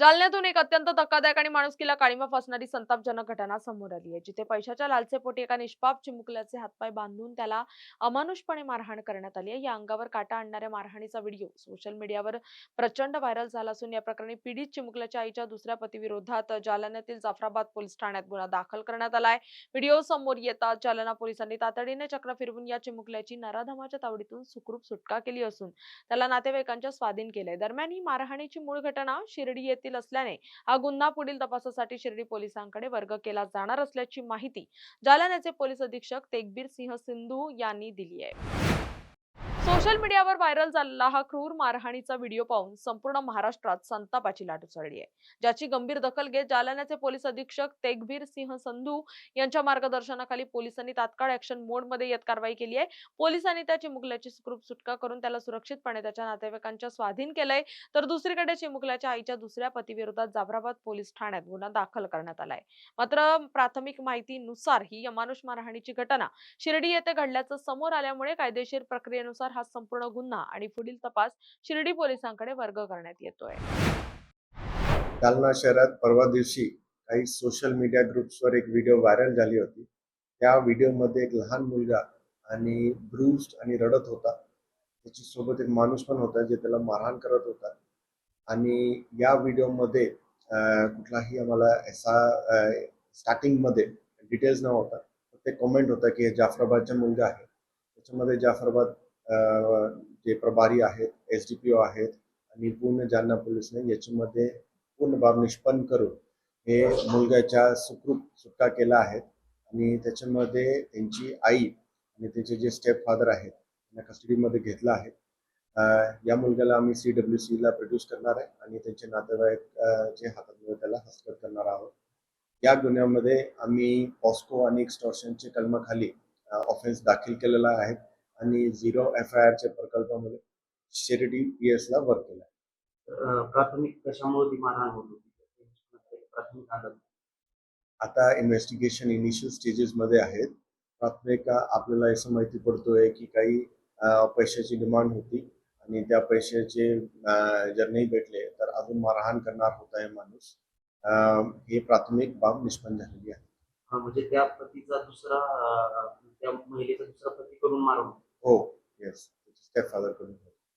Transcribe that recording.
जालन्यातून एक अत्यंत धक्कादायक आणि माणुसकीला काळिमा फासणारी संतापजनक घटना समोर आली आहे, जिथे पैशाच्या लालसेपोटी एका निष्पाप चिमुकल्याचे हातपाय बांधून त्याला अमानुषपणे मारहाण करण्यात आली आहे. या अंगावर काटा आणणाऱ्या मारहाणीचा व्हिडिओ सोशल मीडियावर प्रचंड व्हायरल झाला असून या प्रकरणी पीडित चिमुकल्याच्या आईच्या दुसऱ्या पतीविरोधात जालन्यातील जाफराबाद पोलीस ठाण्यात गुन्हा दाखल करण्यात आलाय. व्हिडिओ समोर येताच जालना पोलिसांनी तातडीने चक्र फिरवून या चिमुकल्याची नराधमाच्या तावडीतून सुखरूप सुटका केली असून त्याला नातेवाईकांच्या स्वाधीन केलंय. दरम्यान ही मारहाणीची मूळ घटना शिर्डी येथील असल्याने हा गुन्हा पुढील तपासासाठी शिर्डी पोलिसांकडे वर्ग केला जाणार असल्याची माहिती जालन्याचे पोलीस अधीक्षक तेगबीर सिंह सिंधू यांनी दिली आहे. सोशल मीडियावर व्हायरल झालेला हा क्रूर मारहाणीचा व्हिडिओ पाहून संपूर्ण महाराष्ट्रात संतापाची लाट उसळली आहे, ज्याची गंभीर दखल घेत जालन्याचे पोलीस अधीक्षक तेगबीर सिंह संधू यांच्या मार्गदर्शनाखाली पोलिसांनी तात्काळ ऍक्शन मोड मध्ये येत कारवाई केली आहे. पोलिसांनी त्या चिमुकल्याची सुखरूप सुटका करून त्याला सुरक्षितपणे त्याच्या नातेवाईकांच्या स्वाधीन केलंय, तर दुसरीकडे चिमुकल्याच्या आईच्या दुसऱ्या पतीविरोधात जाफराबाद पोलीस ठाण्यात गुन्हा दाखल करण्यात आलाय. मात्र प्राथमिक माहितीनुसार ही अमानुष मारहाणीची घटना शिर्डी येथे घडल्याचं समोर आल्यामुळे कायदेशीर प्रक्रियेनुसार हा संपूर्ण गुन्हा आणि पुढील तपास शिर्डी पोलिसांकडे वर्ग करण्यात येतोय. जालना शहरात परवा दिवशी काही सोशल मीडिया ग्रुप्सवर एक व्हिडिओ व्हायरल झाली होती. त्या व्हिडिओमध्ये एक लहान मुलगा आणि ब्रूस्ड आणि रडत होता. त्याची सोबत एक माणूस पण होता जे त्याला मारहाण करत होता. आणि या व्हिडिओमध्ये कुठलाही आम्हाला स्टार्टिंगमध्ये डिटेल्स नव्हता. फक्त एक कमेंट होता की हे जाफराबादचा मुलगा आहे. त्याच्यामध्ये जाफराबाद जे प्रभारी आहेत, SDPO आहेत आणि पूर्ण जालना पोलिसने याच्यामध्ये पूर्ण बाब निष्पन्न करून हे मुलगाच्या सुखरूप सुटका केला आहे. आणि त्याच्यामध्ये त्यांची आई आणि त्याचे जे स्टेप फादर आहेत त्यांना कस्टडीमध्ये घेतलं आहे. या मुलग्याला आम्ही CWC ला प्रोड्यूस करणार आहे आणि त्यांचे नातेवाईक जे हातामध्ये त्याला हस्तगत करणार आहोत. या गुन्ह्यामध्ये आम्ही पॉस्को आणि एक्स्टॉर्शनच्या कलमाखाली ऑफेन्स दाखल केलेला आहे आणि 0 FIR च्या प्रकल्पामध्ये शिर्डी PS ला वर्क केला आहे. प्राथमिक कशामुळे ती मारहाण होत होती? प्राथमिक अंदाज आता इन्व्हेस्टिगेशन इनिशियल स्टेजेस मध्ये आहेत. प्राथमिक आपल्याला असं माहिती पडतोय की काही पैशाची डिमांड होती आणि त्या पैशाचे जर नाही भेटले तर अजून मारहाण करणार होता हे माणूस. हे प्राथमिक बाब निष्पन्न झालेली आहे. म्हणजे त्या पतीचा दुसरा त्या महिलेचा दुसरा पती करून मारून हो, येस, स्टेप फादर कडून.